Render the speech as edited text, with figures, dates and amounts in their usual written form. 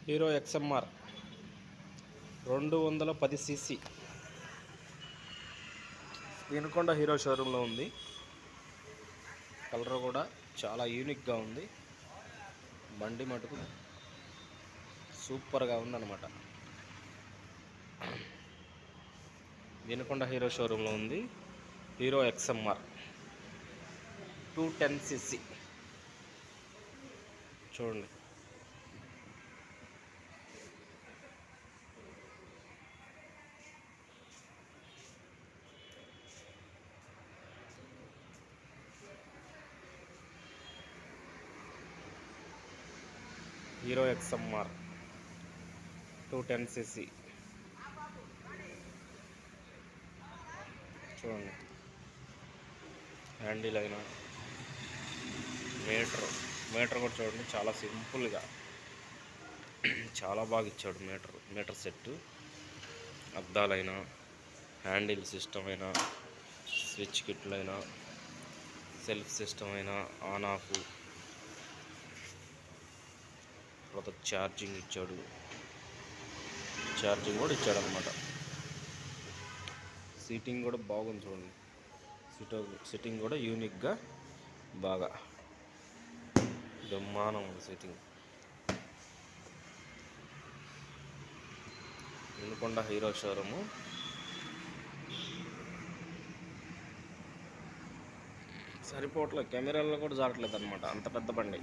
Hero XMR 210 cc Vinukonda hero షోరూంలో ఉంది. Colour కూడా చాలా యూనిక్గా ఉంది. బండి మటుకు సూపర్గా ఉందన్నమాట. వినుకొండ హీరో షోరూంలో ఉంది. హీరో ఎక్స్ఎంఆర్ 210 cc చూడండి. హీరో ఎక్స్ఎంఆర్ 210 cc చూడండి. హ్యాండిల్ అయినా మీటర్ కూడా చూడండి, చాలా సింపుల్గా చాలా బాగా ఇచ్చాడు. మీటర్ సెట్, అద్దాలైనా, హ్యాండిల్ సిస్టమ్ అయినా, స్విచ్ కిట్లైనా, సెల్ఫ్ సిస్టమ్ అయినా, ఆన్ ఆఫ్, తర్వాత ఛార్జింగ్ కూడా ఇచ్చాడు అనమాట. సీటింగ్ కూడా బాగుంది చూడండి. సిట్టింగ్ కూడా యూనిక్గా బాగా బ్రహ్మాండం ఉంది సీటింగ్. Vinukonda hero showroom. సరిపోవట్లేదు, కెమెరాల్లో కూడా జారట్లేదు అనమాట, అంత పెద్ద బండి.